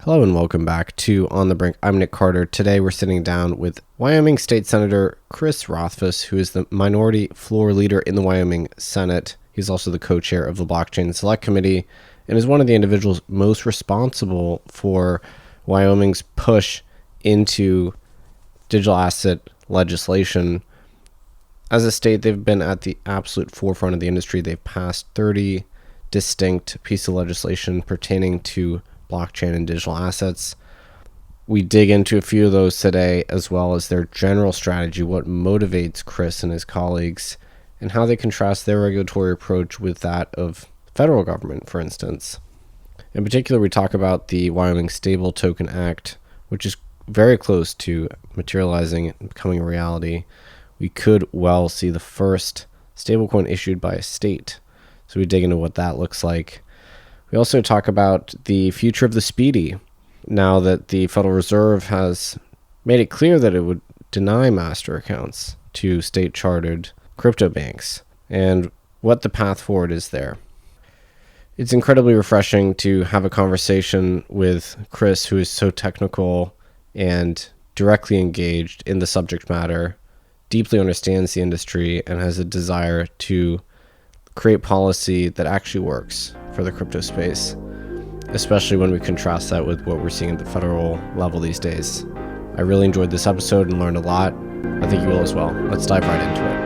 Hello and welcome back to On the Brink. I'm Nick Carter. Today we're sitting down with Wyoming State Senator Chris Rothfuss, who is the minority floor leader in the Wyoming Senate. He's also the co-chair of the Blockchain Select Committee and is one of the individuals most responsible for Wyoming's push into digital asset legislation. As a state, they've been at the absolute forefront of the industry. They've passed 30 distinct pieces of legislation pertaining to blockchain and digital assets. We dig into a few of those today, as well as their general strategy, what motivates Chris and his colleagues, and how they contrast their regulatory approach with that of federal government, for instance. In particular, we talk about the Wyoming Stable Token Act, which is very close to materializing and becoming a reality. We could well see the first stablecoin issued by a state. So we dig into what that looks like. We also talk about the future of the SPDI, now that the Federal Reserve has made it clear that it would deny master accounts to state-chartered crypto banks, and what the path forward is there. It's incredibly refreshing to have a conversation with Chris, who is so technical and directly engaged in the subject matter, deeply understands the industry, and has a desire to create policy that actually works for the crypto space, especially when we contrast that with what we're seeing at the federal level these days. I really enjoyed this episode and learned a lot. I think you will as well. Let's dive right into it.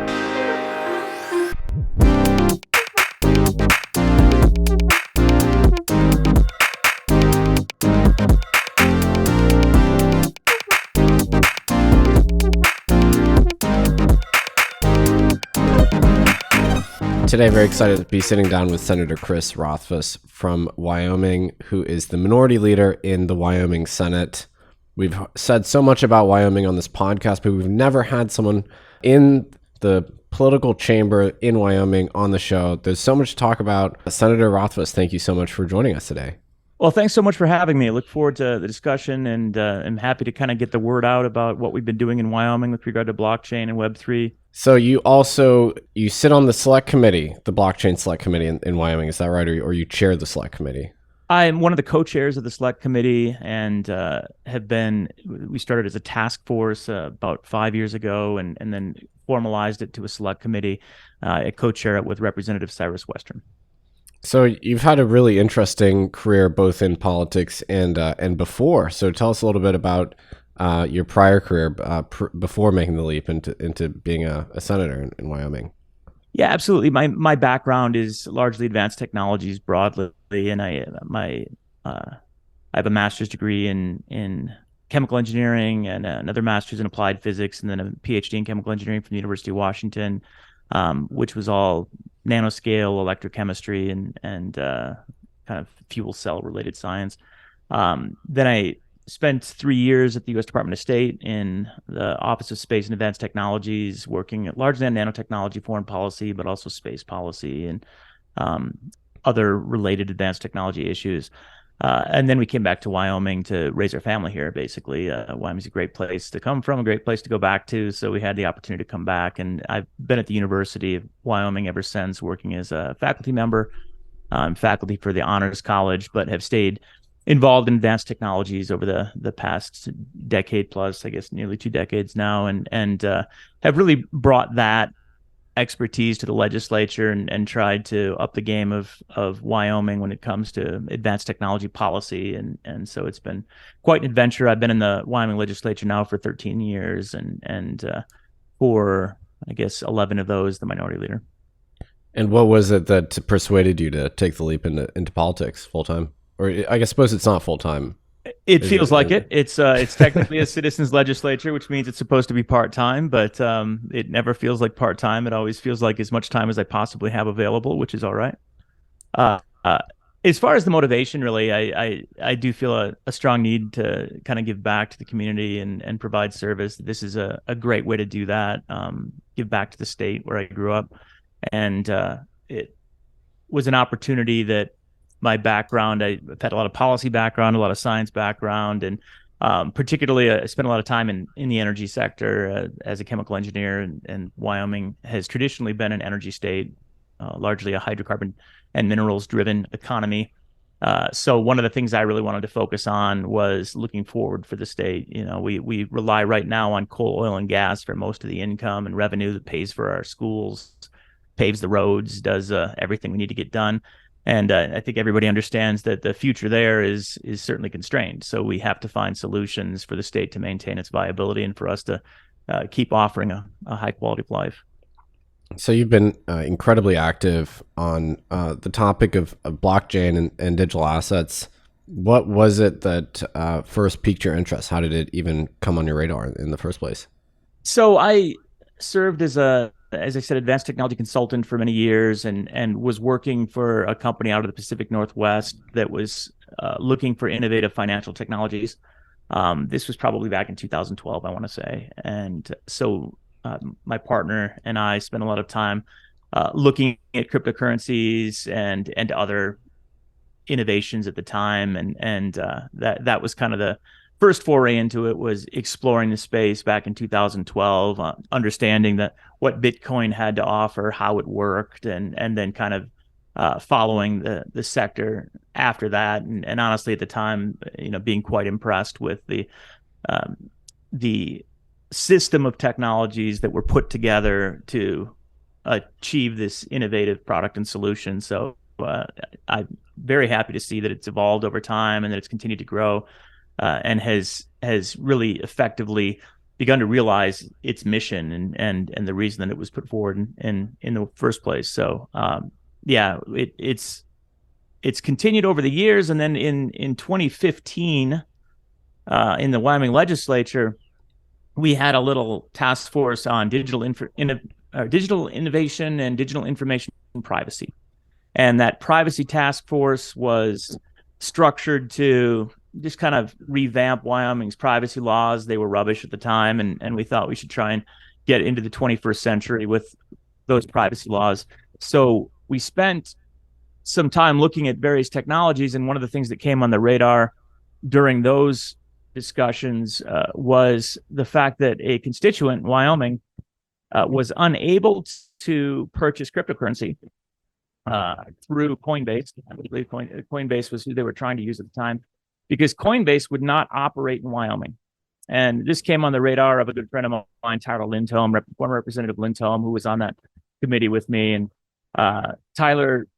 Today, very excited to be sitting down with Senator Chris Rothfuss from Wyoming, who is the minority leader in the Wyoming Senate. We've said so much about Wyoming on this podcast, but we've never had someone in the political chamber in Wyoming on the show. There's so much to talk about. Senator Rothfuss, thank you so much for joining us today. Well, thanks so much for having me. I look forward to the discussion, and I'm happy to kind of get the word out about what we've been doing in Wyoming with regard to blockchain and Web3. So you sit on the select committee, the blockchain select committee in Wyoming, is that right? Or you chair the select committee? I'm one of the co-chairs of the select committee, and we started as a task force about 5 years ago, and then formalized it to a select committee. I co-chair it with Representative Cyrus Western. So you've had a really interesting career both in politics and before. So tell us a little bit about your prior career before making the leap into being a senator in Wyoming. Yeah, absolutely. My background is largely advanced technologies broadly, and I have a master's degree in chemical engineering and another master's in applied physics, and then a PhD in chemical engineering from the University of Washington, which was all nanoscale electrochemistry and kind of fuel cell related science. Then I spent 3 years at the U.S. Department of State in the Office of Space and Advanced Technologies, working largely on nanotechnology, foreign policy, but also space policy and other related advanced technology issues. And then we came back to Wyoming to raise our family here, basically. Wyoming's a great place to come from, a great place to go back to. So we had the opportunity to come back. And I've been at the University of Wyoming ever since, working as a faculty member. I'm faculty for the Honors College, but have stayed involved in advanced technologies over the past decade plus, I guess nearly 2 decades now, and have really brought that expertise to the legislature and tried to up the game of Wyoming when it comes to advanced technology policy. And so it's been quite an adventure. I've been in the Wyoming legislature now for 13 years and for, I guess, 11 of those, the minority leader. And what was it that persuaded you to take the leap into politics full time? Or I suppose it's not full time. It feels like it. It's technically a citizens legislature, which means it's supposed to be part time, but it never feels like part time. It always feels like as much time as I possibly have available, which is all right. As far as the motivation, really, I do feel a strong need to kind of give back to the community and provide service. This is a great way to do that. Give back to the state where I grew up, and it was an opportunity that. My background, I've had a lot of policy background, a lot of science background, and particularly I spent a lot of time in the energy sector as a chemical engineer, and Wyoming has traditionally been an energy state, largely a hydrocarbon and minerals driven economy. So one of the things I really wanted to focus on was looking forward for the state. We rely right now on coal, oil, and gas for most of the income and revenue that pays for our schools, paves the roads, does everything we need to get done. And I think everybody understands that the future there is certainly constrained. So we have to find solutions for the state to maintain its viability and for us to keep offering a high quality of life. So you've been incredibly active on the topic of blockchain and digital assets. What was it that first piqued your interest? How did it even come on your radar in the first place? So I served as I said, advanced technology consultant for many years, and was working for a company out of the Pacific Northwest that was looking for innovative financial technologies. This was probably back in 2012, I want to say. And so my partner and I spent a lot of time looking at cryptocurrencies and other innovations at the time, and that was kind of the first foray into it, was exploring the space back in 2012, understanding that what Bitcoin had to offer, how it worked, and then kind of following the sector after that. And honestly, at the time, being quite impressed with the system of technologies that were put together to achieve this innovative product and solution. So I'm very happy to see that it's evolved over time and that it's continued to grow, and has really effectively begun to realize its mission and the reason that it was put forward in the first place. So it's continued over the years, and then in 2015, in the Wyoming legislature, we had a little task force on digital innovation and digital information privacy. And that privacy task force was structured to just kind of revamp Wyoming's privacy laws. They were rubbish at the time, and we thought we should try and get into the 21st century with those privacy laws. So we spent some time looking at various technologies, and one of the things that came on the radar during those discussions was the fact that a constituent in Wyoming was unable to purchase cryptocurrency through Coinbase. I believe Coinbase was who they were trying to use at the time, because Coinbase would not operate in Wyoming. And this came on the radar of a good friend of mine, Tyler Lindholm, former Representative Lindholm, who was on that committee with me. And Tyler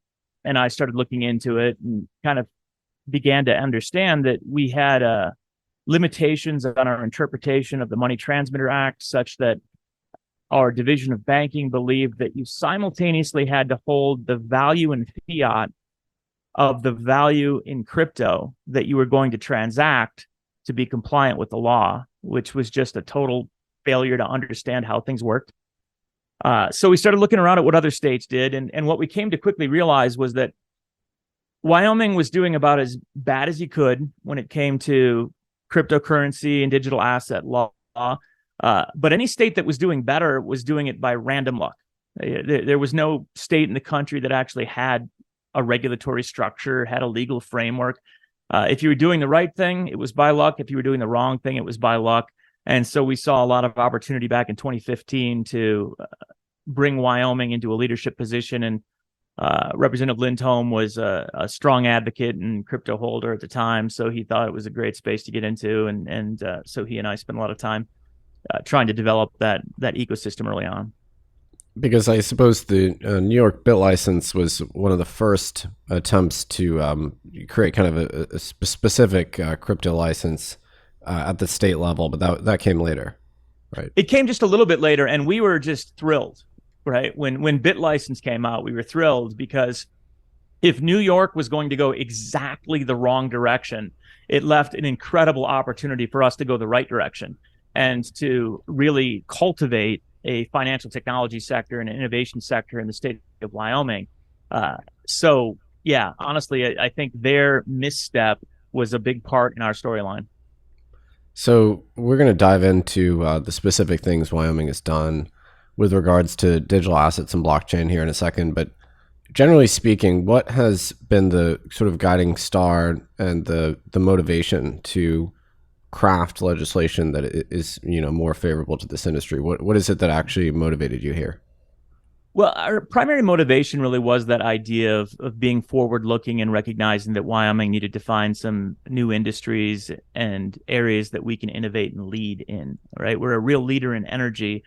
and I started looking into it and kind of began to understand that we had limitations on our interpretation of the Money Transmitter Act, such that our division of banking believed that you simultaneously had to hold the value in fiat of the value in crypto that you were going to transact to be compliant with the law, which was just a total failure to understand how things worked. So we started looking around at what other states did, and what we came to quickly realize was that Wyoming was doing about as bad as you could when it came to cryptocurrency and digital asset law. But any state that was doing better was doing it by random luck. There was no state in the country that actually had a regulatory structure, had a legal framework. If you were doing the right thing, it was by luck. If you were doing the wrong thing, it was by luck. And so we saw a lot of opportunity back in 2015 to bring Wyoming into a leadership position. And Representative Lindholm was a strong advocate and crypto holder at the time, so he thought it was a great space to get into. And so he and I spent a lot of time trying to develop that ecosystem early on. Because I suppose the New York bit license was one of the first attempts to create kind of a specific crypto license at the state level, but that came later, right? It came just a little bit later, and we were just thrilled, right? When bit license came out, we were thrilled, because if New York was going to go exactly the wrong direction, it left an incredible opportunity for us to go the right direction and to really cultivate a financial technology sector and an innovation sector in the state of Wyoming. So yeah, honestly, I think their misstep was a big part in our storyline. So we're going to dive into the specific things Wyoming has done with regards to digital assets and blockchain here in a second. But generally speaking, what has been the sort of guiding star and the motivation to craft legislation that is more favorable to this industry? What is it that actually motivated you here? Well, our primary motivation really was that idea of being forward looking and recognizing that Wyoming needed to find some new industries and areas that we can innovate and lead in. Right, we're a real leader in energy,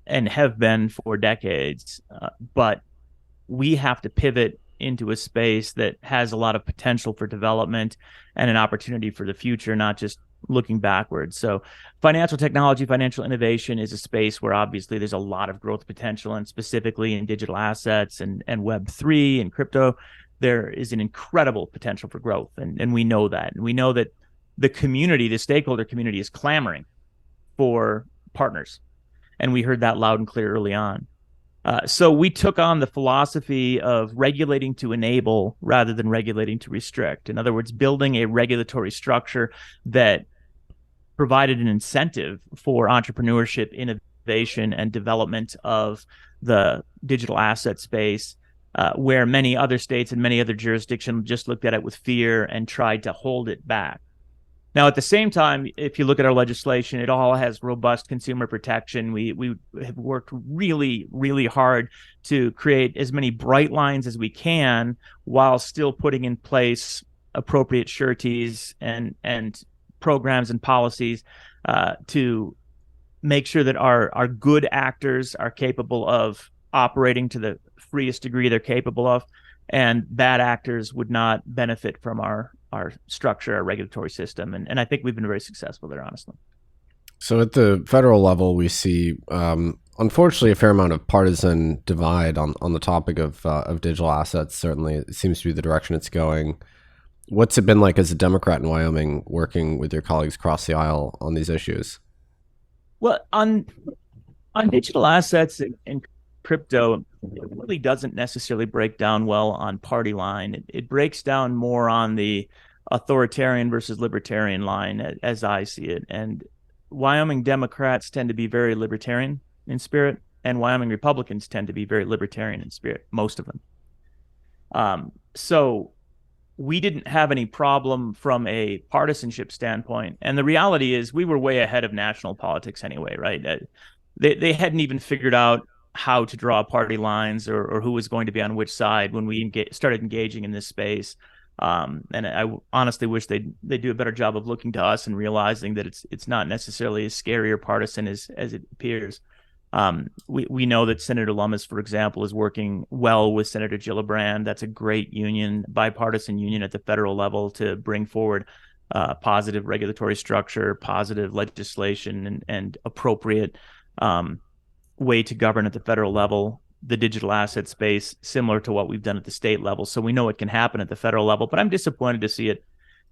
and have been for decades, but we have to pivot into a space that has a lot of potential for development and an opportunity for the future, not just looking backwards. So financial technology, financial innovation is a space where obviously there's a lot of growth potential, and specifically in digital assets and Web3 and crypto, there is an incredible potential for growth. And we know that. And we know that the community, the stakeholder community, is clamoring for partners. And we heard that loud and clear early on. So we took on the philosophy of regulating to enable rather than regulating to restrict. In other words, building a regulatory structure that provided an incentive for entrepreneurship, innovation, and development of the digital asset space, where many other states and many other jurisdictions just looked at it with fear and tried to hold it back. Now, at the same time, if you look at our legislation, it all has robust consumer protection. We have worked really, really hard to create as many bright lines as we can while still putting in place appropriate sureties and programs and policies to make sure that our good actors are capable of operating to the freest degree they're capable of, and bad actors would not benefit from our structure, our regulatory system. And I think we've been very successful there, honestly. So at the federal level, we see, unfortunately, a fair amount of partisan divide on the topic of digital assets. Certainly, it seems to be the direction it's going. What's it been like as a Democrat in Wyoming working with your colleagues across the aisle on these issues? Well, on digital assets and crypto, it really doesn't necessarily break down well on party line. It breaks down more on the authoritarian versus libertarian line, as I see it. And Wyoming Democrats tend to be very libertarian in spirit, and Wyoming Republicans tend to be very libertarian in spirit, most of them. So we didn't have any problem from a partisanship standpoint. And the reality is we were way ahead of national politics anyway, right? They hadn't even figured out how to draw party lines or who was going to be on which side when we started engaging in this space. And I honestly wish they'd do a better job of looking to us and realizing that it's not necessarily as scary or partisan as it appears. We know that Senator Lummis, for example, is working well with Senator Gillibrand. That's a great union, bipartisan union at the federal level to bring forward positive regulatory structure, positive legislation, and appropriate way to govern at the federal level the digital asset space, similar to what we've done at the state level. So we know it can happen at the federal level, but I'm disappointed to see it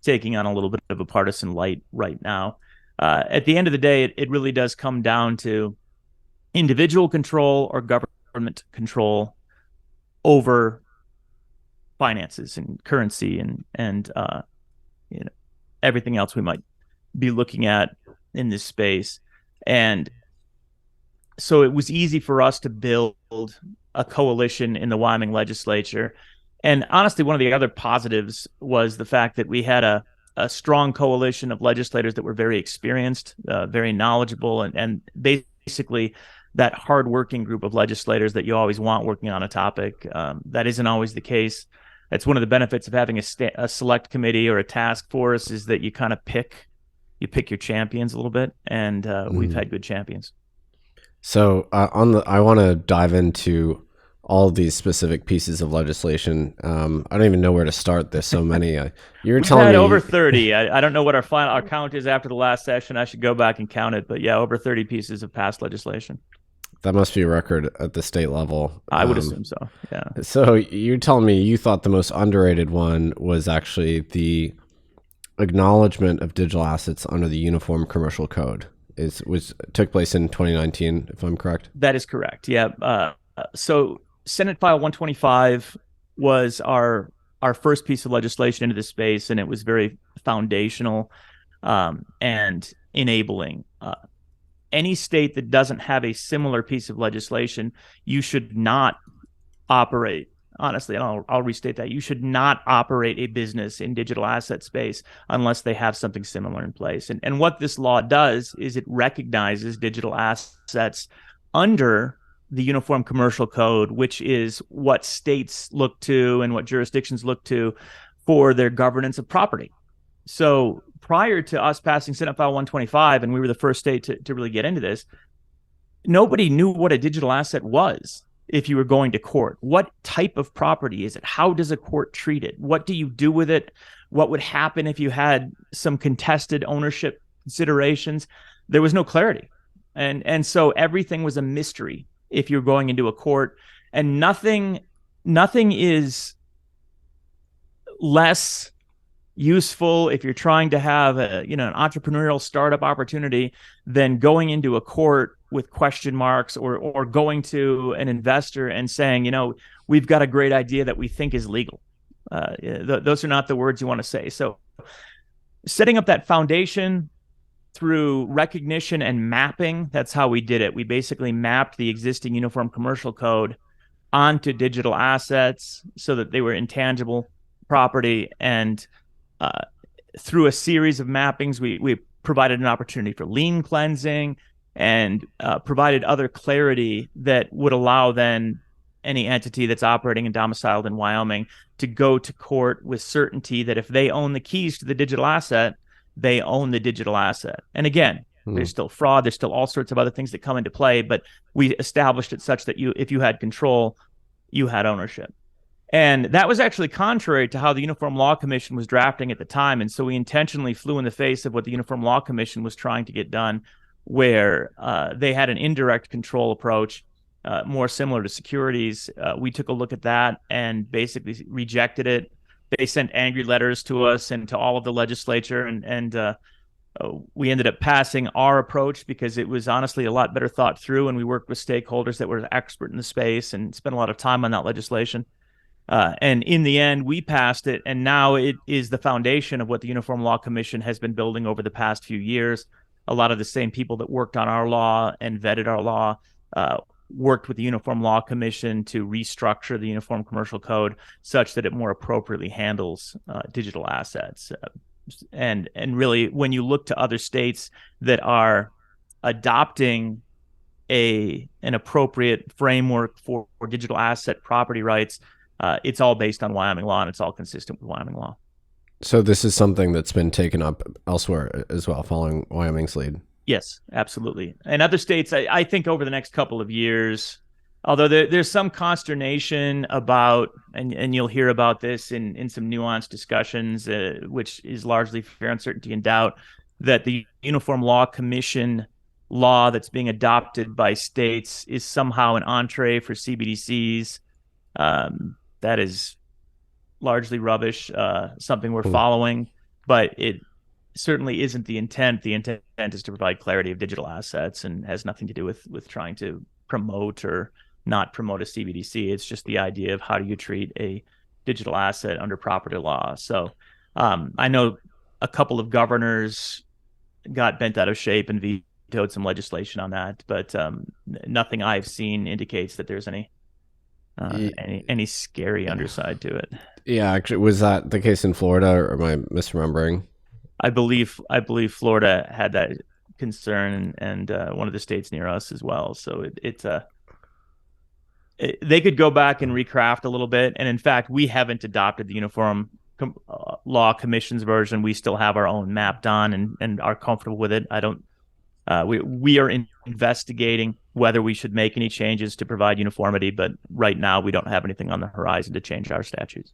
taking on a little bit of a partisan light right now. At the end of the day, it really does come down to individual control or government control over finances and currency and everything else we might be looking at in this space. And so it was easy for us to build a coalition in the Wyoming legislature. And honestly, one of the other positives was the fact that we had a strong coalition of legislators that were very experienced, very knowledgeable, and basically that hardworking group of legislators that you always want working on a topic. That isn't always the case. That's one of the benefits of having a select committee or a task force, is that you kind of pick your champions a little bit, and we've had good champions. So I want to dive into all of these specific pieces of legislation. I don't even know where to start. There's so many. You're telling me over 30. I don't know what our count is after the last session. I should go back and count it. But yeah, over 30 pieces of passed legislation. That must be a record at the state level. I would assume so. Yeah. So you're telling me you thought the most underrated one was actually the acknowledgement of digital assets under the Uniform Commercial Code. Took place in 2019, if I'm correct. That is correct. Yeah. So Senate File 125 was our first piece of legislation into this space, and it was very foundational and enabling. Any state that doesn't have a similar piece of legislation, you should not operate. Honestly, and I'll restate that. You should not operate a business in digital asset space unless they have something similar in place. And what this law does is it recognizes digital assets under the Uniform Commercial Code, which is what states look to and what jurisdictions look to for their governance of property. So prior to us passing Senate File 125, and we were the first state to really get into this, nobody knew what a digital asset was. If you were going to court, what type of property is it? How does a court treat it? What do you do with it? What would happen if you had some contested ownership considerations? There was no clarity. And so everything was a mystery if you're going into a court, and nothing is less useful if you're trying to have an entrepreneurial startup opportunity than going into a court with question marks, or going to an investor and saying, we've got a great idea that we think is legal. Those are not the words you want to say. So setting up that foundation through recognition and mapping, that's how we did it. We basically mapped the existing Uniform Commercial Code onto digital assets so that they were intangible property. And through a series of mappings, we provided an opportunity for lien cleansing and provided other clarity that would allow then any entity that's operating and domiciled in Wyoming to go to court with certainty that if they own the keys to the digital asset, they own the digital asset. And again, there's still fraud, there's still all sorts of other things that come into play, but we established it such that if you had control, you had ownership. And that was actually contrary to how the Uniform Law Commission was drafting at the time. And so we intentionally flew in the face of what the Uniform Law Commission was trying to get done, where they had an indirect control approach, more similar to securities. We took a look at that and basically rejected it. They sent angry letters to us and to all of the legislature, and we ended up passing our approach because it was honestly a lot better thought through, and we worked with stakeholders that were expert in the space and spent a lot of time on that legislation. And in the end, we passed it, and now it is the foundation of what the Uniform Law Commission has been building over the past few years. A lot of the same people that worked on our law and vetted our law worked with the Uniform Law Commission to restructure the Uniform Commercial Code such that it more appropriately handles digital assets. And really, when you look to other states that are adopting an appropriate framework for digital asset property rights, it's all based on Wyoming law, and it's all consistent with Wyoming law. So this is something that's been taken up elsewhere as well, following Wyoming's lead. Yes, absolutely. And other states, I think over the next couple of years, although there's some consternation about, and you'll hear about this in some nuanced discussions, which is largely fear, uncertainty, and doubt, that the Uniform Law Commission law that's being adopted by states is somehow an entree for CBDCs. That is largely rubbish, something we're following, but it certainly isn't the intent. The intent is to provide clarity of digital assets and has nothing to do with trying to promote or not promote a CBDC. It's just the idea of how do you treat a digital asset under property law. So I know a couple of governors got bent out of shape and vetoed some legislation on that, but nothing I've seen indicates that there's any scary underside to it. Yeah, actually, was that the case in Florida, or am I misremembering? I believe Florida had that concern, and one of the states near us as well. So they could go back and recraft a little bit. And in fact, we haven't adopted the Uniform Law Commission's version. We still have our own mapped on and are comfortable with it. We are investigating whether we should make any changes to provide uniformity, but right now we don't have anything on the horizon to change our statutes.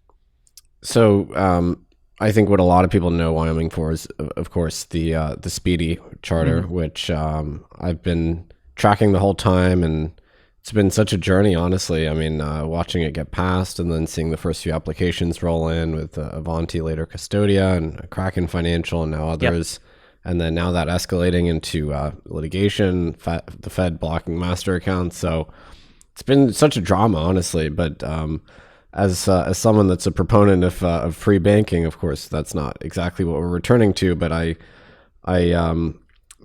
So I think what a lot of people know Wyoming for is, of course, the SPDI charter, which I've been tracking the whole time, and it's been such a journey, honestly. I mean, watching it get passed and then seeing the first few applications roll in with Avanti, later Custodia, and Kraken Financial, and now others. Yep. And then now that escalating into litigation, the Fed blocking master accounts. So it's been such a drama, honestly. But as someone that's a proponent of free banking, of course, that's not exactly what we're returning to. But I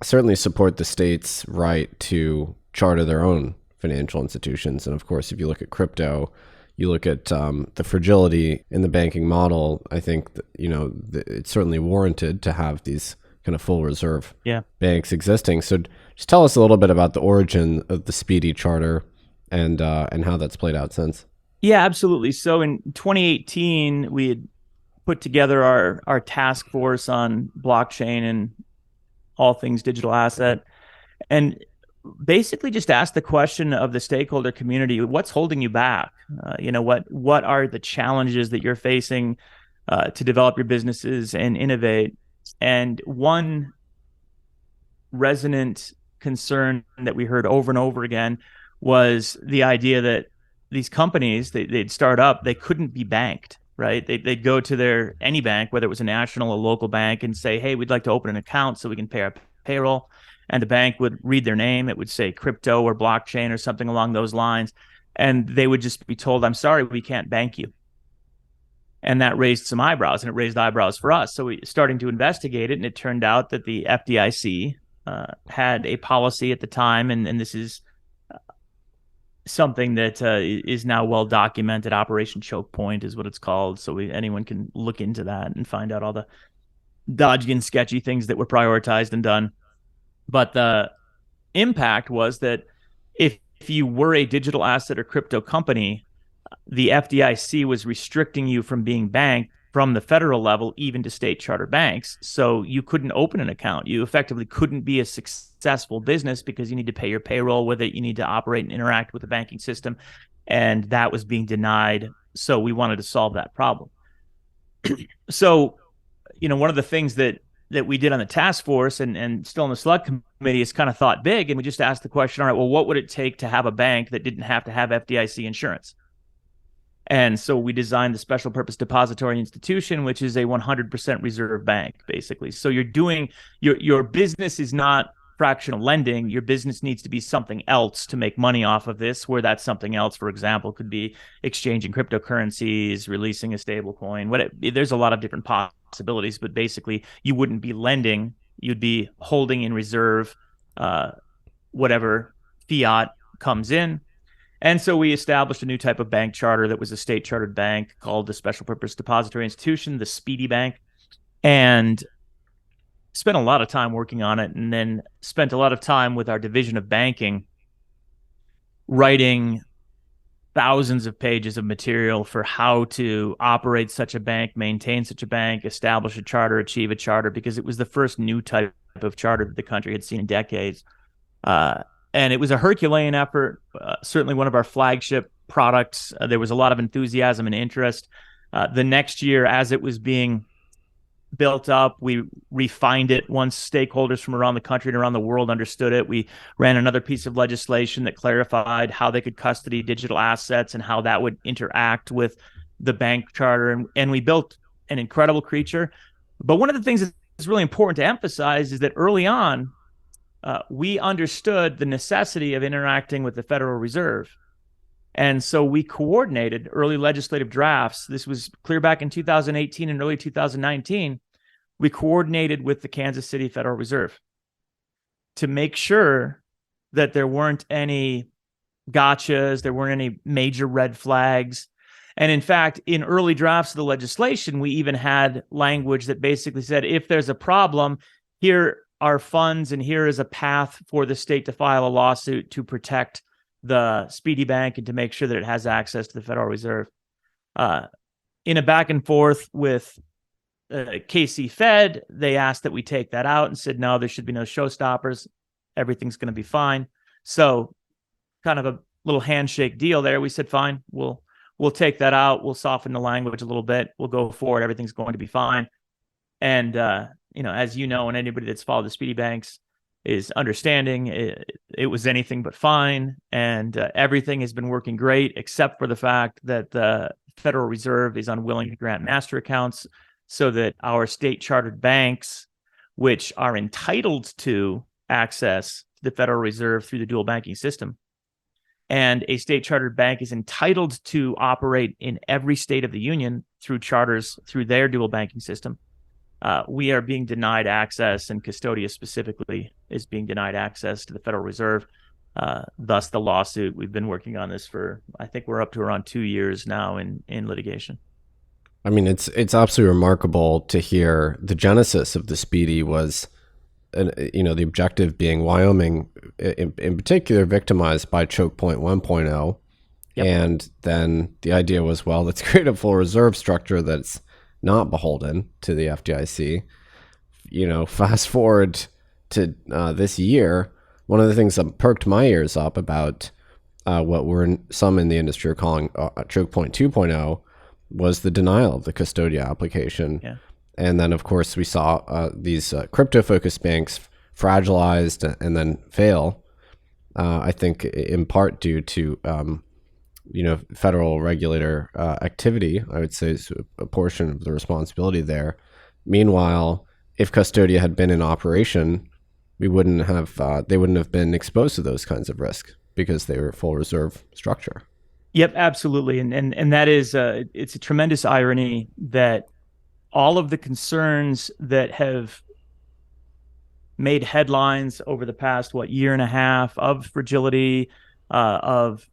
certainly support the state's right to charter their own financial institutions. And of course, if you look at crypto, you look at the fragility in the banking model. I think that, it's certainly warranted to have these kind of full reserve banks existing. So just tell us a little bit about the origin of the SPDI charter and how that's played out since. Yeah, absolutely. So in 2018, we had put together our task force on blockchain and all things digital asset, and basically just ask the question of the stakeholder community: what's holding you back? What are the challenges that you're facing to develop your businesses and innovate? And one resonant concern that we heard over and over again was the idea that these companies they'd start up, they couldn't be banked, right? They'd go to any bank, whether it was a national or local bank, and say, hey, we'd like to open an account so we can pay our payroll. And the bank would read their name. It would say crypto or blockchain or something along those lines. And they would just be told, I'm sorry, we can't bank you. And that raised some eyebrows, and it raised eyebrows for us. So we starting to investigate it, and it turned out that the FDIC had a policy at the time, and this is something that is now well documented. Operation Chokepoint is what it's called. So anyone can look into that and find out all the dodgy and sketchy things that were prioritized and done. But the impact was that if you were a digital asset or crypto company, the FDIC was restricting you from being banked from the federal level, even to state charter banks. So you couldn't open an account. You effectively couldn't be a successful business because you need to pay your payroll with it. You need to operate and interact with the banking system. And that was being denied. So we wanted to solve that problem. So, one of the things that we did on the task force and still on the select committee is kind of thought big. And we just asked the question, all right, well, what would it take to have a bank that didn't have to have FDIC insurance? And so we designed the special purpose depository institution, which is a 100% reserve bank, basically. So you're doing your business is not fractional lending. Your business needs to be something else to make money off of this, where that something else, for example, could be exchanging cryptocurrencies, releasing a stable coin. There's a lot of different possibilities, but basically you wouldn't be lending. You'd be holding in reserve whatever fiat comes in. And so we established a new type of bank charter that was a state chartered bank called the Special Purpose Depository Institution, the SPDI Bank, and spent a lot of time working on it, and then spent a lot of time with our division of banking writing thousands of pages of material for how to operate such a bank, maintain such a bank, establish a charter, achieve a charter, because it was the first new type of charter that the country had seen in decades. And it was a Herculean effort, certainly one of our flagship products. There was a lot of enthusiasm and interest. The next year, as it was being built up, we refined it once stakeholders from around the country and around the world understood it. We ran another piece of legislation that clarified how they could custody digital assets and how that would interact with the bank charter. And we built an incredible creature. But one of the things that's really important to emphasize is that early on, we understood the necessity of interacting with the Federal Reserve. And so we coordinated early legislative drafts. This was clear back in 2018 and early 2019. We coordinated with the Kansas City Federal Reserve to make sure that there weren't any gotchas, there weren't any major red flags. And in fact, in early drafts of the legislation, we even had language that basically said, if there's a problem, here are funds, and here is a path for the state to file a lawsuit to protect the SPDI Bank and to make sure that it has access to the Federal Reserve. In a back and forth with KC Fed, they asked that we take that out and said, no, there should be no showstoppers. Everything's going to be fine. So kind of a little handshake deal there. We said, fine, we'll take that out. We'll soften the language a little bit. We'll go forward. Everything's going to be fine. And, as you know, and anybody that's followed the SPDI banks is understanding, it was anything but fine. And everything has been working great, except for the fact that the Federal Reserve is unwilling to grant master accounts so that our state chartered banks, which are entitled to access to the Federal Reserve through the dual banking system, and a state chartered bank is entitled to operate in every state of the union through charters through their dual banking system. We are being denied access, and Custodia specifically is being denied access to the Federal Reserve. Thus the lawsuit. We've been working on this for, I think we're up to around 2 years now in litigation. I mean, it's absolutely remarkable to hear the genesis of the SPDI was the objective being Wyoming, in particular, victimized by Chokepoint 1.0. Yep. And then the idea was, well, let's create a full reserve structure that's not beholden to the FDIC. Fast forward to this year, one of the things that perked my ears up about what some in the industry are calling Chokepoint 2.0 was the denial of the Custodia application. Yeah. And then, of course, we saw these crypto-focused banks fragilized and then fail, I think in part due to, federal regulator activity. I would say is a portion of the responsibility there. Meanwhile, if Custodia had been in operation, they wouldn't have been exposed to those kinds of risks because they were a full reserve structure. Yep, absolutely. And that is, it's a tremendous irony that all of the concerns that have made headlines over the past, year and a half of fragility, of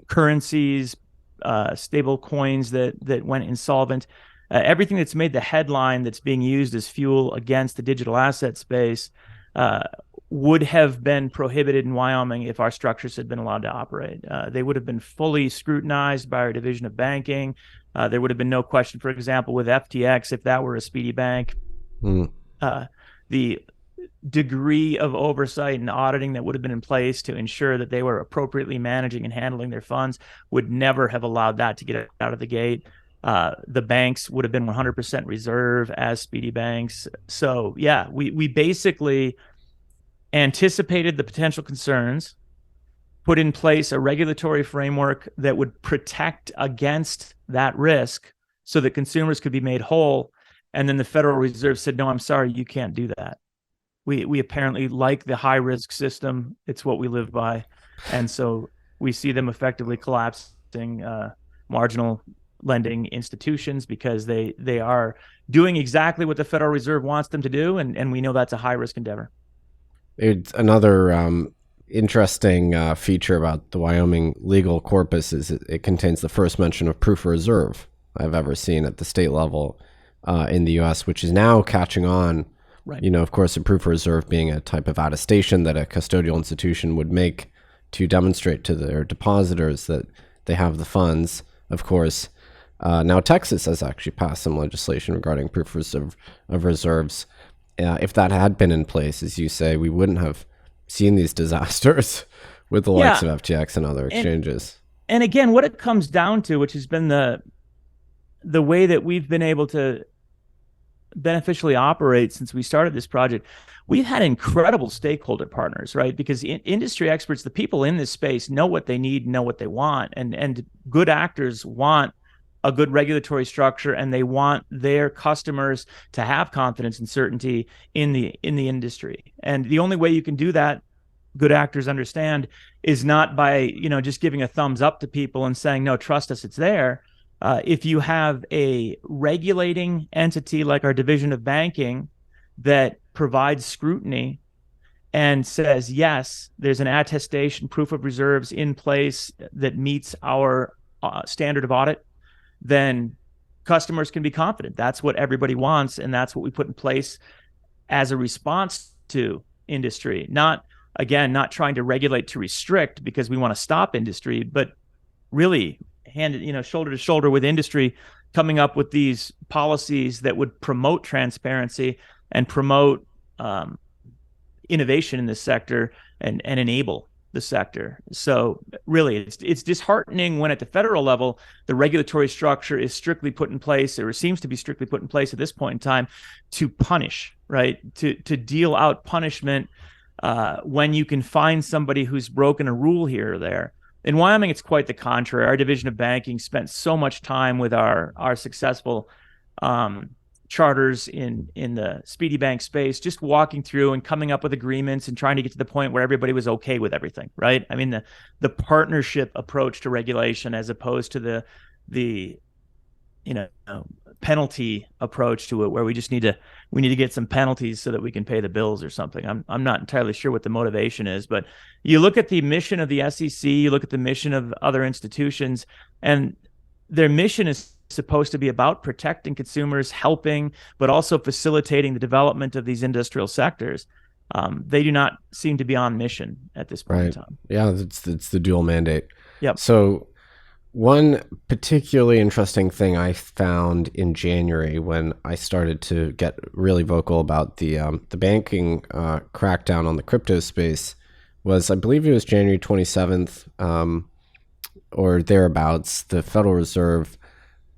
currencies, stable coins that went insolvent, everything that's made the headline that's being used as fuel against the digital asset space would have been prohibited in Wyoming if our structures had been allowed to operate. They would have been fully scrutinized by our division of banking. There would have been no question, for example, with FTX, if that were a speedy bank, the degree of oversight and auditing that would have been in place to ensure that they were appropriately managing and handling their funds would never have allowed that to get out of the gate. The banks would have been 100% reserve as speedy banks. So yeah, we basically anticipated the potential concerns, put in place a regulatory framework that would protect against that risk so that consumers could be made whole. And then the Federal Reserve said, no, I'm sorry, you can't do that. We apparently like the high risk system. It's what we live by. And so we see them effectively collapsing marginal lending institutions because they are doing exactly what the Federal Reserve wants them to do. And we know that's a high risk endeavor. It's another interesting feature about the Wyoming legal corpus is it contains the first mention of proof of reserve I've ever seen at the state level in the U.S., which is now catching on. Right. Of course, a proof of reserve being a type of attestation that a custodial institution would make to demonstrate to their depositors that they have the funds. Of course, now Texas has actually passed some legislation regarding proof of reserves. If that had been in place, as you say, we wouldn't have seen these disasters with the likes of FTX and other exchanges. And again, what it comes down to, which has been the way that we've been able to beneficially operate since we started this project, we've had incredible stakeholder partners, right? Because industry experts, the people in this space, know what they need, know what they want, and good actors want a good regulatory structure, and they want their customers to have confidence and certainty in the industry. And the only way you can do that, good actors understand, is not by just giving a thumbs up to people and saying, no, trust us, it's there. If you have a regulating entity like our division of banking that provides scrutiny and says, yes, there's an attestation, proof of reserves in place that meets our standard of audit, then customers can be confident. That's what everybody wants, and that's what we put in place as a response to industry. Not trying to regulate to restrict because we want to stop industry, but really shoulder to shoulder with industry, coming up with these policies that would promote transparency and promote innovation in this sector and enable the sector. So really, it's disheartening when at the federal level, the regulatory structure is strictly put in place, or seems to be strictly put in place at this point in time, to punish, right? To deal out punishment when you can find somebody who's broken a rule here or there. In Wyoming, it's quite the contrary. Our division of banking spent so much time with our successful charters in the Speedy Bank space, just walking through and coming up with agreements and trying to get to the point where everybody was okay with everything, right? I mean, the partnership approach to regulation as opposed to the penalty approach to it, where we need to get some penalties so that we can pay the bills or something. I'm not entirely sure what the motivation is, but you look at the mission of the SEC, you look at the mission of other institutions, and their mission is supposed to be about protecting consumers, helping, but also facilitating the development of these industrial sectors, they do not seem to be on mission at this point in time. Yeah, it's the dual mandate. Yep. So one particularly interesting thing I found in January when I started to get really vocal about the banking crackdown on the crypto space was, I believe it was January 27th or thereabouts, the Federal Reserve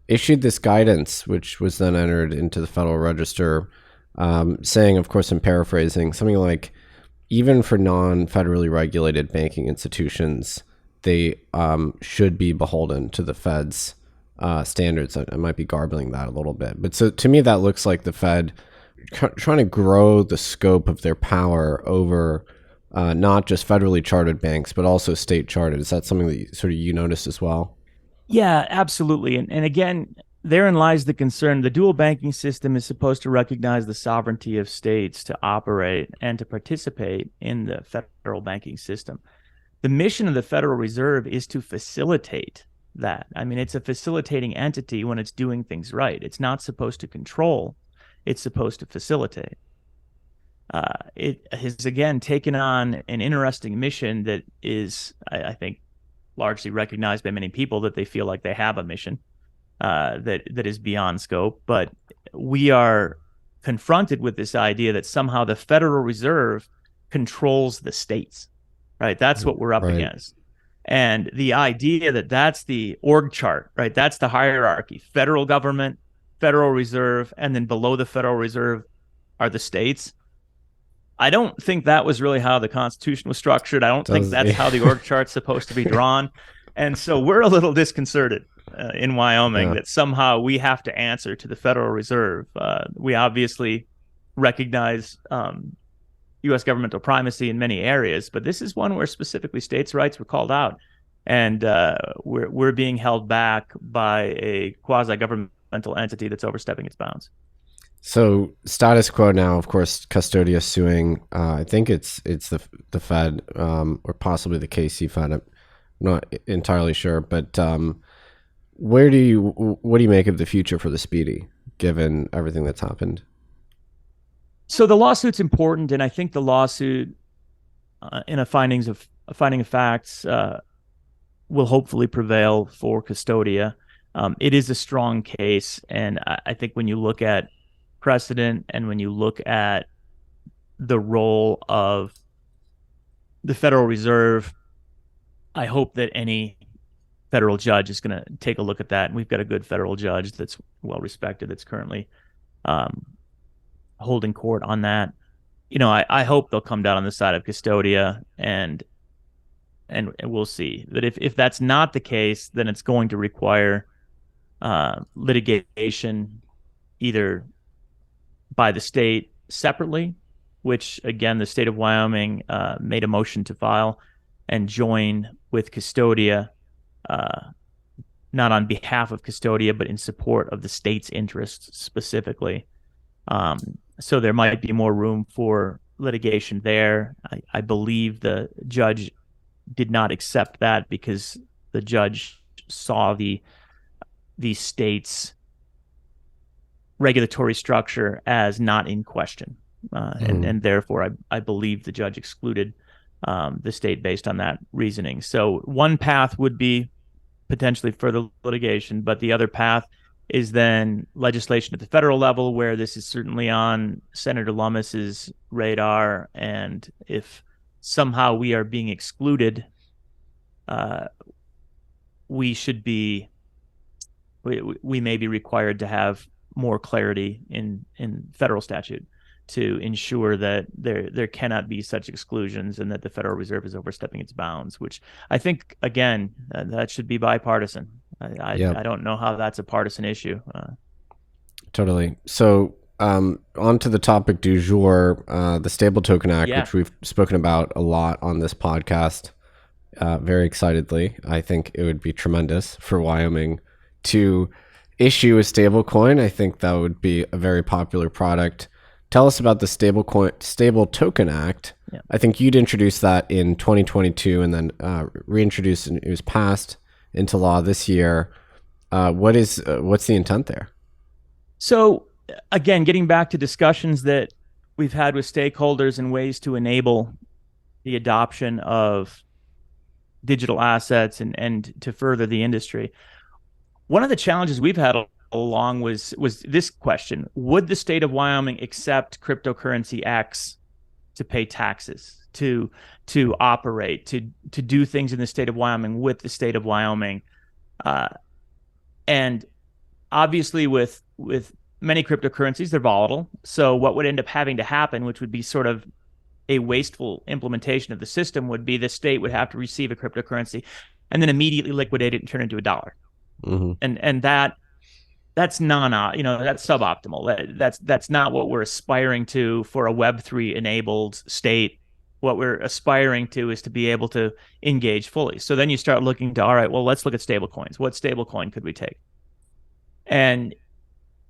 issued this guidance, which was then entered into the Federal Register, saying, of course, I'm paraphrasing, something like, even for non-federally regulated banking institutions, they should be beholden to the Fed's standards. I might be garbling that a little bit. But so to me, that looks like the Fed trying to grow the scope of their power over not just federally chartered banks, but also state chartered. Is that something that you noticed as well? Yeah, absolutely. And again, therein lies the concern. The dual banking system is supposed to recognize the sovereignty of states to operate and to participate in the federal banking system. The mission of the Federal Reserve is to facilitate that. I mean, it's a facilitating entity when it's doing things right. It's not supposed to control. It's supposed to facilitate. It has, again, taken on an interesting mission that is, I think, largely recognized by many people, that they feel like they have a mission that is beyond scope. But we are confronted with this idea that somehow the Federal Reserve controls the states. Right, that's what we're up against. And the idea that that's the org chart, right? That's the hierarchy: federal government, Federal Reserve, and then below the Federal Reserve are the states. I don't think that was really how the Constitution was structured. I don't think that's how the org chart's supposed to be drawn. And so we're a little disconcerted in Wyoming that somehow we have to answer to the Federal Reserve. We obviously recognize U.S. governmental primacy in many areas, but this is one where specifically states' rights were called out, and we're being held back by a quasi-governmental entity that's overstepping its bounds. So status quo now, of course, Custodia suing. I think it's the Fed or possibly the KC Fed. I'm not entirely sure, but what do you make of the future for the Speedy, given everything that's happened? So the lawsuit's important, and I think the lawsuit, in a finding of facts, will hopefully prevail for Custodia. It is a strong case, and I think when you look at precedent and when you look at the role of the Federal Reserve, I hope that any federal judge is going to take a look at that. And we've got a good federal judge that's well respected, that's currently holding court on that. I hope they'll come down on the side of Custodia, and we'll see. But if that's not the case, then it's going to require litigation either by the state separately, which again the state of Wyoming made a motion to file and join with Custodia, not on behalf of Custodia, but in support of the state's interests specifically. So there might be more room for litigation there. I believe the judge did not accept that because the judge saw the state's regulatory structure as not in question. And therefore, I believe the judge excluded the state based on that reasoning. So one path would be potentially further litigation, but the other path is then legislation at the federal level, where this is certainly on Senator Lummis's radar. And if somehow we are being excluded, we may be required to have more clarity in federal statute to ensure that there cannot be such exclusions and that the Federal Reserve is overstepping its bounds, which I think, again, that should be bipartisan. I don't know how that's a partisan issue. Totally. So on to the topic du jour, the Stable Token Act, which we've spoken about a lot on this podcast, very excitedly. I think it would be tremendous for Wyoming to issue a stable coin. I think that would be a very popular product. Tell us about the Stable Token Act. Yeah. I think you'd introduced that in 2022 and then reintroduced, and it was passed into law this year. What's the intent there? So again, getting back to discussions that we've had with stakeholders and ways to enable the adoption of digital assets and to further the industry. One of the challenges we've had along was this question: would the state of Wyoming accept cryptocurrency X to pay taxes, to operate, to do things in the state of Wyoming with the state of Wyoming? And obviously with many cryptocurrencies, they're volatile. So what would end up having to happen, which would be sort of a wasteful implementation of the system, would be the state would have to receive a cryptocurrency and then immediately liquidate it and turn it into a dollar. Mm-hmm. And that's that's suboptimal. That's not what we're aspiring to for a Web3 enabled state. What we're aspiring to is to be able to engage fully. So then you start looking to, all right, well, let's look at stable coins. What stable coin could we take? And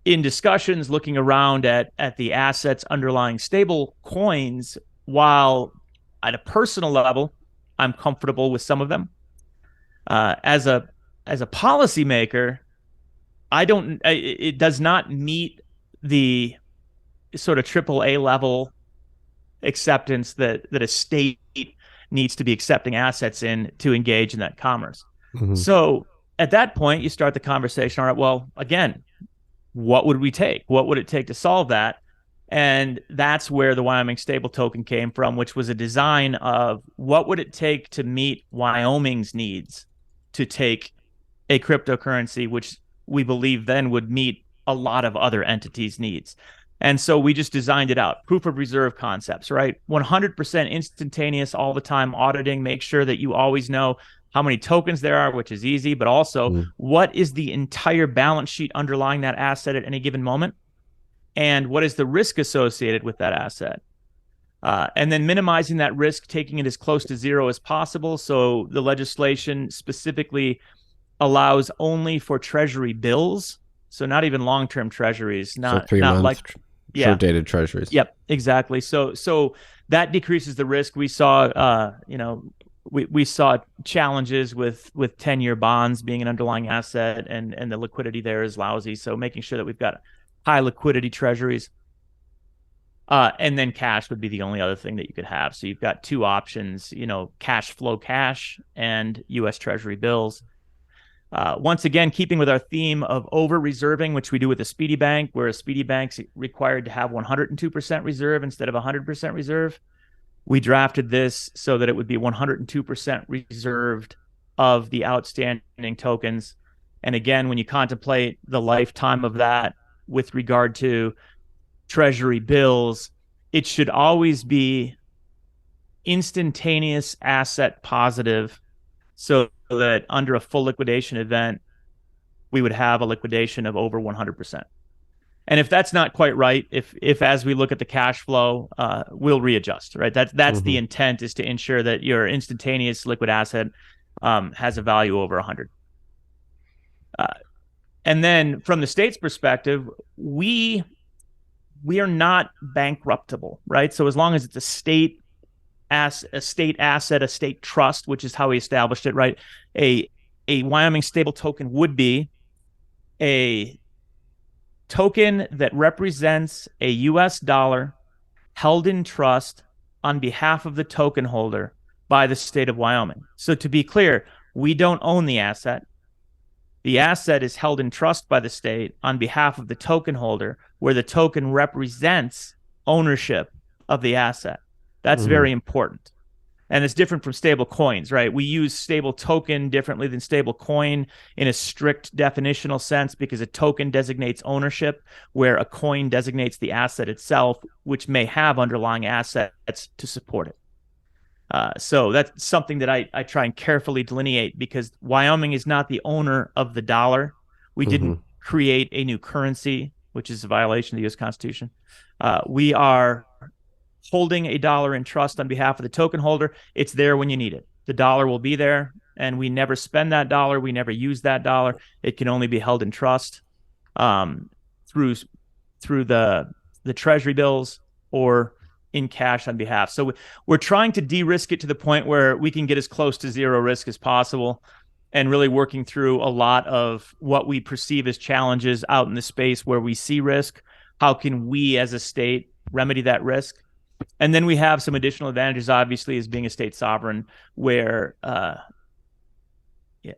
in discussions, looking around at the assets underlying stable coins, while at a personal level, I'm comfortable with some of them. As a policymaker, it does not meet the sort of AAA level acceptance that a state needs to be accepting assets in to engage in that commerce. Mm-hmm. So at that point, you start the conversation. All right, well, again, what would we take? What would it take to solve that? And that's where the Wyoming stable token came from, which was a design of what would it take to meet Wyoming's needs to take a cryptocurrency, which we believe then would meet a lot of other entities' needs. And so we just designed it out. Proof of reserve concepts, right? 100% instantaneous all the time auditing. Make sure that you always know how many tokens there are, which is easy, but also what is the entire balance sheet underlying that asset at any given moment? And what is the risk associated with that asset? And then minimizing that risk, taking it as close to zero as possible. So the legislation specifically allows only for treasury bills. So not even long-term treasuries, not 3 months, like short-dated treasuries. Yep, exactly. So that decreases the risk. We saw, we saw challenges with 10-year bonds being an underlying asset, and the liquidity there is lousy. So making sure that we've got high liquidity treasuries. And then cash would be the only other thing that you could have. So you've got two options, cash flow cash and U.S. Treasury bills. Once again, keeping with our theme of over-reserving, which we do with a SPDI bank, where a SPDI bank's required to have 102% reserve instead of 100% reserve. We drafted this so that it would be 102% reserved of the outstanding tokens. And again, when you contemplate the lifetime of that with regard to treasury bills, it should always be instantaneous asset positive, so that under a full liquidation event, we would have a liquidation of over 100%. And if that's not quite right, if as we look at the cash flow, we'll readjust, right? That's the intent, is to ensure that your instantaneous liquid asset has a value over 100. And then from the state's perspective, we are not bankruptable, right? So as long as it's a state asset, a state trust, which is how we established it, right? A Wyoming stable token would be a token that represents a US dollar held in trust on behalf of the token holder by the state of Wyoming. So to be clear, we don't own the asset. The asset is held in trust by the state on behalf of the token holder, where the token represents ownership of the asset. That's very important. And it's different from stable coins, right? We use stable token differently than stable coin in a strict definitional sense, because a token designates ownership, where a coin designates the asset itself, which may have underlying assets to support it. So that's something that I try and carefully delineate, because Wyoming is not the owner of the dollar. We didn't create a new currency, which is a violation of the U.S. Constitution. We are holding a dollar in trust on behalf of the token holder. It's there when you need it. The dollar will be there, and we never spend that dollar. We never use that dollar. It can only be held in trust through the treasury bills or in cash on behalf. So we're trying to de-risk it to the point where we can get as close to zero risk as possible. and really working through a lot of what we perceive as challenges out in the space where we see risk. How can we as a state remedy that risk? And then we have some additional advantages, obviously, as being a state sovereign, where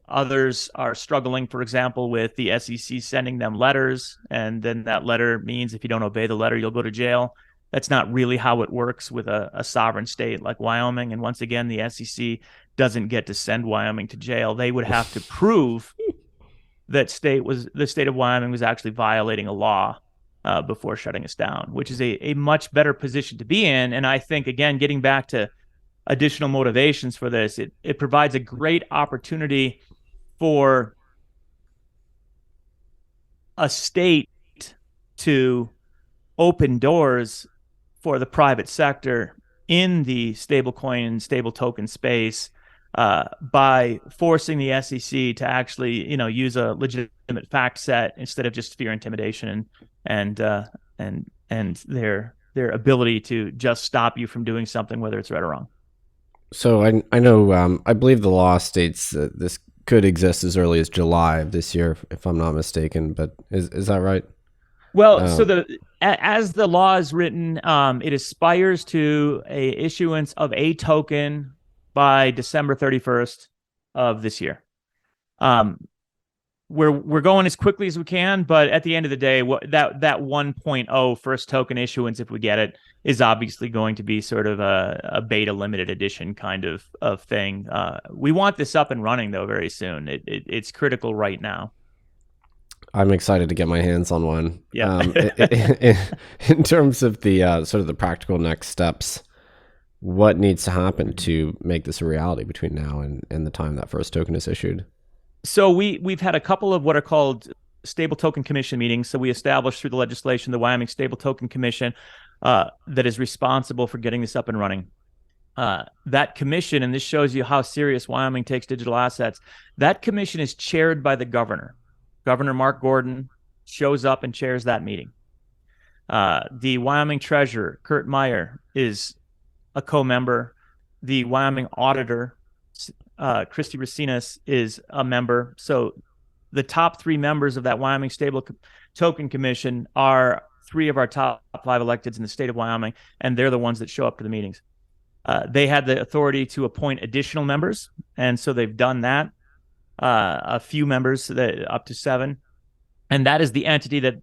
others are struggling, for example, with the SEC sending them letters, and then that letter means if you don't obey the letter, you'll go to jail. That's not really how it works with a sovereign state like Wyoming. And once again, the SEC doesn't get to send Wyoming to jail. They would have to prove that the state of Wyoming was actually violating a law before shutting us down, which is a much better position to be in. And I think, again, getting back to additional motivations for this, it provides a great opportunity for a state to open doors for the private sector in the stablecoin, stable token space by forcing the SEC to actually, use a legitimate fact set instead of just fear, intimidation, and their ability to just stop you from doing something, whether it's right or wrong. So I know I believe the law states that this could exist as early as July of this year, if I'm not mistaken. But is that right? Well, so as the law is written, it aspires to a issuance of a token by December 31st of this year. We're going as quickly as we can, but at the end of the day, that 1.0 first token issuance, if we get it, is obviously going to be sort of a beta limited edition kind of thing. We want this up and running though very soon. It's critical right now. I'm excited to get my hands on one. Yeah. In terms of the sort of the practical next steps, what needs to happen to make this a reality between now and the time that first token is issued? So we've had a couple of what are called Stable Token Commission meetings. So we established through the legislation the Wyoming Stable Token Commission that is responsible for getting this up and running. That commission, and this shows you how serious Wyoming takes digital assets, that commission is chaired by the governor. Governor Mark Gordon shows up and chairs that meeting. The Wyoming treasurer, Kurt Meyer, is a co-member. The Wyoming auditor, Christy Racinas, is a member. So the top three members of that Wyoming Stable Token Commission are three of our top 5 electeds in the state of Wyoming, and they're the ones that show up to the meetings. They had the authority to appoint additional members, and so they've done that. A few members, up to 7. And that is the entity that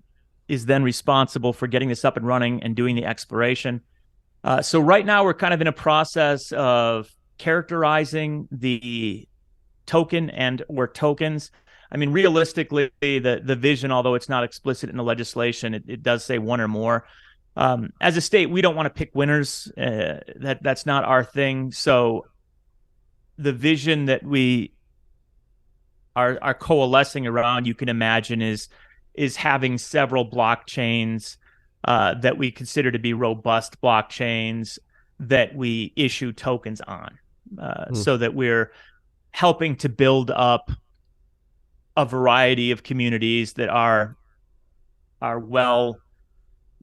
is then responsible for getting this up and running and doing the exploration. So right now we're kind of in a process of characterizing the token and or tokens. I mean, realistically, the vision, although it's not explicit in the legislation, it does say one or more. As a state, we don't want to pick winners. That's not our thing. So the vision that we are coalescing around, you can imagine, is having several blockchains that we consider to be robust blockchains that we issue tokens on, so that we're helping to build up a variety of communities that are well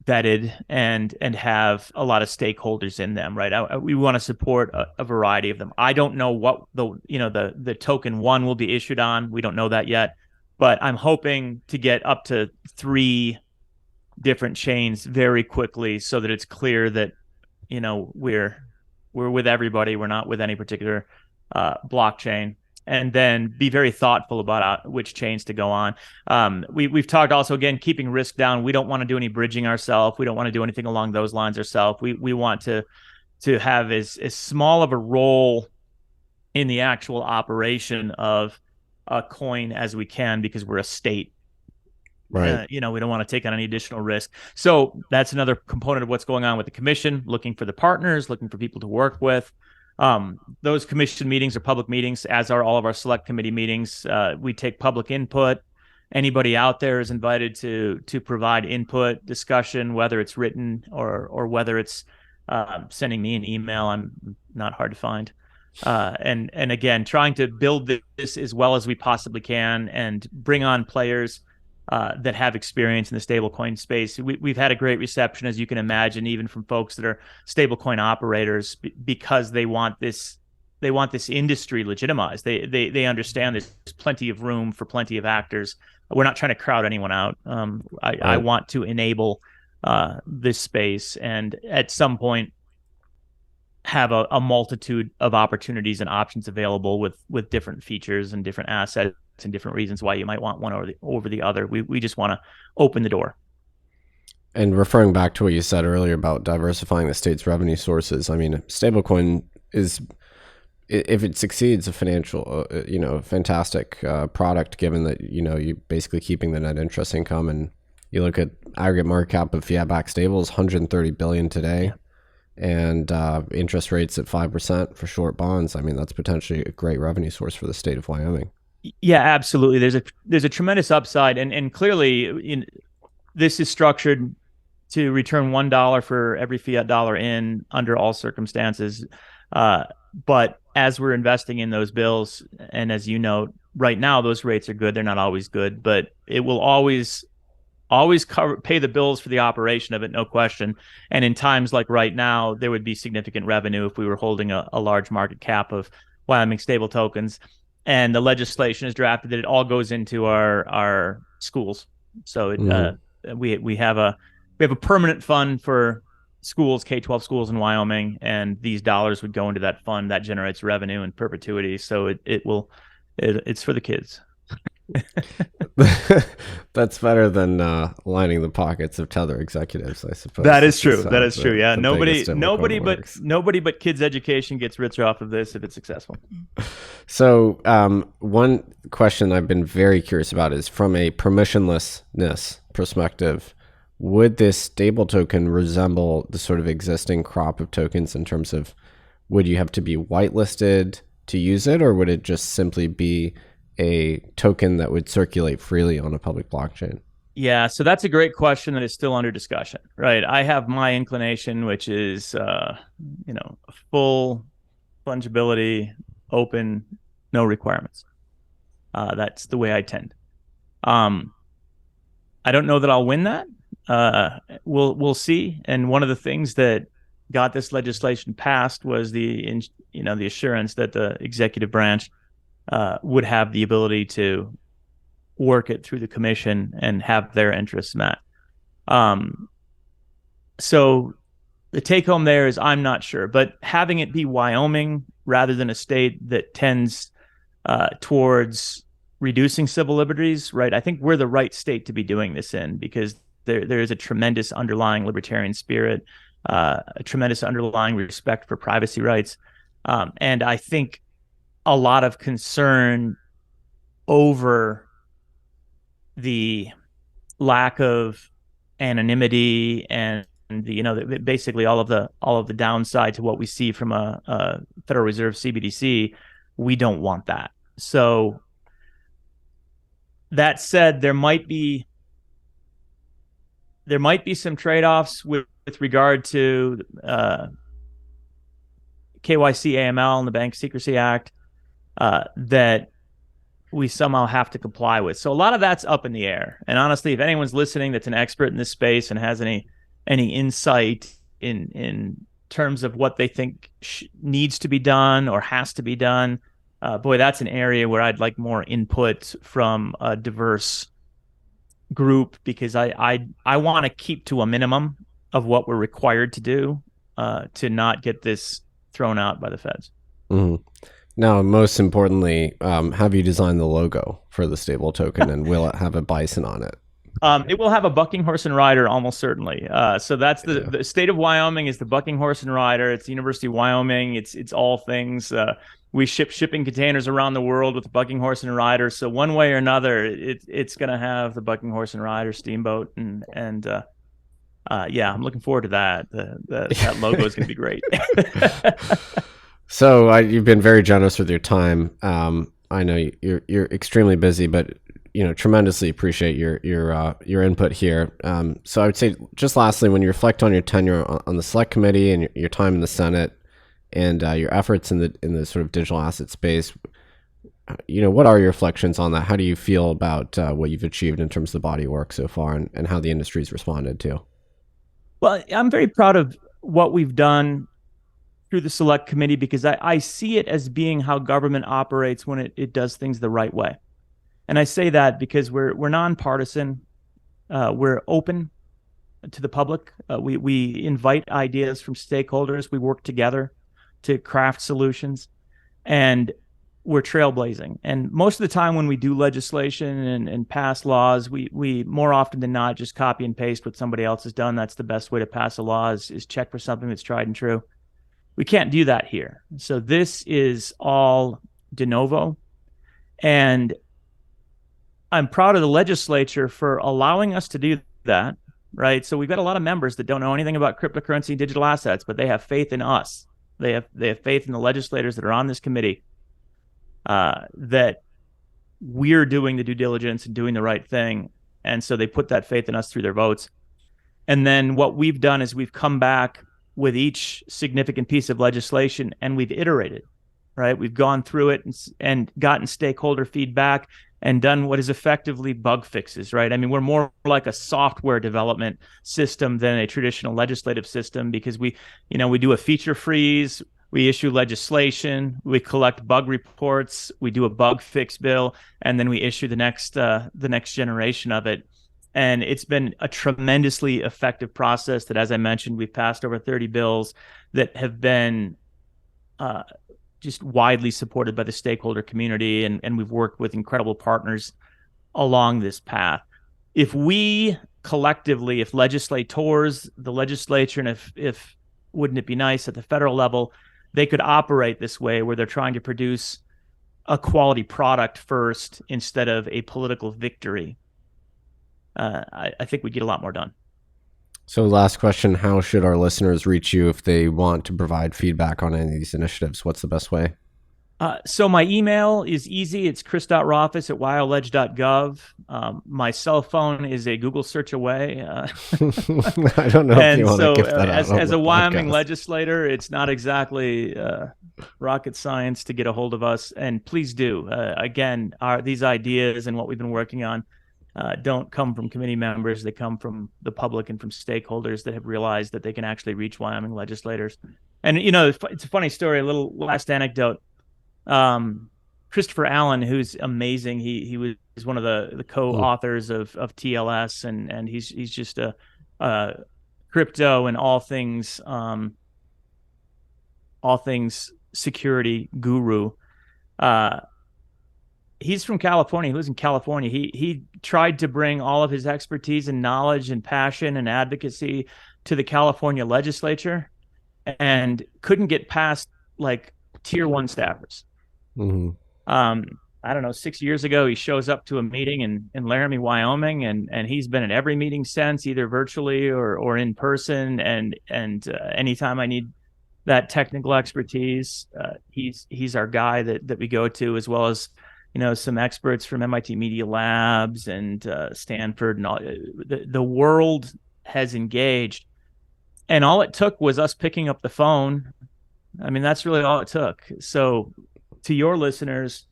vetted and have a lot of stakeholders in them, right? We want to support a variety of them. I don't know what the token 1 will be issued on. We don't know that yet, but I'm hoping to get up to 3 different chains very quickly so that it's clear that we're with everybody. We're not with any particular blockchain. And then be very thoughtful about which chains to go on. We've talked also, again, keeping risk down. We don't want to do any bridging ourselves. We don't want to do anything along those lines ourselves. We want to have as small of a role in the actual operation of a coin as we can, because we're a state. Right. We don't want to take on any additional risk. So that's another component of what's going on with the commission, looking for the partners, looking for people to work with. Those commission meetings are public meetings, as are all of our select committee meetings. We take public input. Anybody out there is invited to provide input, discussion, whether it's written or whether it's sending me an email. I'm not hard to find. And again, trying to build this as well as we possibly can and bring on players that have experience in the stablecoin space. We've had a great reception, as you can imagine, even from folks that are stablecoin operators, because they want this this industry legitimized. They understand there's plenty of room for plenty of actors. We're not trying to crowd anyone out. I want to enable this space, and at some point have a multitude of opportunities and options available with different features and different assets and different reasons why you might want one over the other. We just want to open the door. And referring back to what you said earlier about diversifying the state's revenue sources, I mean, stablecoin is, if it succeeds, a financial, fantastic product, given that, you're basically keeping the net interest income. And you look at aggregate market cap of fiat-backed stables, 130 billion today. Yeah. And interest rates at 5% for short bonds. I mean, that's potentially a great revenue source for the state of Wyoming. Yeah, absolutely. There's a tremendous upside, and clearly, this is structured to return $1 for every fiat dollar in under all circumstances. But as we're investing in those bills, and as you know, right now those rates are good. They're not always good, but it will always pay the bills for the operation of it, no question. And in times like right now, there would be significant revenue if we were holding a large market cap of Wyoming stable tokens. And the legislation is drafted that it all goes into our schools. So we have a permanent fund for schools, K-12 schools in Wyoming, and these dollars would go into that fund that generates revenue in perpetuity. So it's for the kids. That's better than lining the pockets of tether executives, I suppose. That is true. That is true. Yeah, nobody but kids' education gets richer off of this if it's successful. So one question I've been very curious about is, from a permissionlessness perspective, would this stable token resemble the sort of existing crop of tokens in terms of, would you have to be whitelisted to use it, or would it just simply be a token that would circulate freely on a public blockchain? Yeah, so that's a great question that is still under discussion, right? I have my inclination, which is, full fungibility, open, no requirements. That's the way I tend. I don't know that I'll win that. We'll see. And one of the things that got this legislation passed was the assurance that the executive branch would have the ability to work it through the commission and have their interests met. So the take home there is, I'm not sure, but having it be Wyoming rather than a state that tends towards reducing civil liberties, right? I think we're the right state to be doing this in, because there is a tremendous underlying libertarian spirit, a tremendous underlying respect for privacy rights. And I think a lot of concern over the lack of anonymity and basically all of the downside to what we see from a Federal Reserve CBDC. We don't want that. So that said, there might be some trade-offs with regard to KYC, AML, and the Bank Secrecy Act that we somehow have to comply with. So a lot of that's up in the air. And honestly, if anyone's listening that's an expert in this space and has any insight in terms of what they think needs to be done or has to be done, boy, that's an area where I'd like more input from a diverse group, because I want to keep to a minimum of what we're required to do to not get this thrown out by the feds. Mm-hmm. Now, most importantly, have you designed the logo for the stable token, and will it have a bison on it? It will have a bucking horse and rider, almost certainly. So that's the state of Wyoming is the bucking horse and rider. It's the University of Wyoming. It's all things. We ship shipping containers around the world with the bucking horse and rider. So one way or another, it's going to have the bucking horse and rider steamboat, and yeah, I'm looking forward to that. That logo is going to be great. So you've been very generous with your time. I know you're extremely busy, but tremendously appreciate your input here. So I would say, just lastly, when you reflect on your tenure on the select committee and your time in the Senate and your efforts in the sort of digital asset space, what are your reflections on that? How do you feel about what you've achieved in terms of the body of work so far, and how the industry's responded to? Well, I'm very proud of what we've done through the select committee, because I see it as being how government operates when it does things the right way. And I say that because we're nonpartisan. We're open to the public. We invite ideas from stakeholders. We work together to craft solutions, and we're trailblazing. And most of the time when we do legislation and pass laws, we more often than not just copy and paste what somebody else has done. That's the best way to pass a law, is check for something that's tried and true. We can't do that here. So this is all de novo. And I'm proud of the legislature for allowing us to do that, right? So we've got a lot of members that don't know anything about cryptocurrency and digital assets, but they have faith in us. They have faith in the legislators that are on this committee, that we're doing the due diligence and doing the right thing. And so they put that faith in us through their votes. And then what we've done is we've come back with each significant piece of legislation and we've iterated, right? We've gone through it and gotten stakeholder feedback and done what is effectively bug fixes, right? I mean, we're more like a software development system than a traditional legislative system, because we do a feature freeze, we issue legislation, we collect bug reports, we do a bug fix bill, and then we issue the next generation of it. And it's been a tremendously effective process that, as I mentioned, we've passed over 30 bills that have been just widely supported by the stakeholder community. And we've worked with incredible partners along this path. If we collectively, if legislators, the legislature, and if wouldn't it be nice at the federal level, they could operate this way, where they're trying to produce a quality product first instead of a political victory, I think we'd get a lot more done. So last question, how should our listeners reach you if they want to provide feedback on any of these initiatives? What's the best way? So my email is easy. It's chris.rothfuss@wyoledge.gov. My cell phone is a Google search away. I don't know if you want to give that out. As a Wyoming legislator, it's not exactly rocket science to get a hold of us. And please do. Again, these ideas and what we've been working on don't come from committee members. They come from the public and from stakeholders that have realized that they can actually reach Wyoming legislators. And, it's a funny story, a little last anecdote. Christopher Allen, who's amazing. He was one of the co-authors of TLS, and he's just a crypto and all things security guru. He's from California. He lives in California. He tried to bring all of his expertise and knowledge and passion and advocacy to the California legislature, and couldn't get past like tier 1 staffers. Mm-hmm. I don't know, 6 years ago, he shows up to a meeting in Laramie, Wyoming, and he's been at every meeting since, either virtually or in person. And anytime I need that technical expertise, he's our guy that we go to, as well as some experts from MIT Media Labs and Stanford, and all. The world has engaged, and all it took was us picking up the phone. I mean, that's really all it took. So, to your listeners,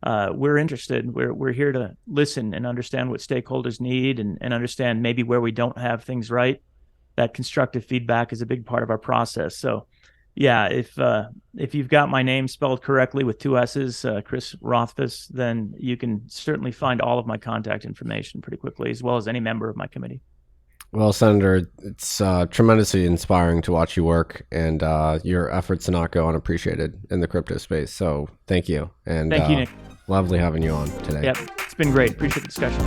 we're interested. We're here to listen and understand what stakeholders need, and understand maybe where we don't have things right. That constructive feedback is a big part of our process. So, yeah, if you've got my name spelled correctly with 2 S's, Chris Rothfuss, then you can certainly find all of my contact information pretty quickly, as well as any member of my committee. Well, Senator, it's tremendously inspiring to watch you work, and your efforts to not go unappreciated in the crypto space. So thank you. And thank you, Nick. Lovely having you on today. Yep, it's been great. Appreciate the discussion.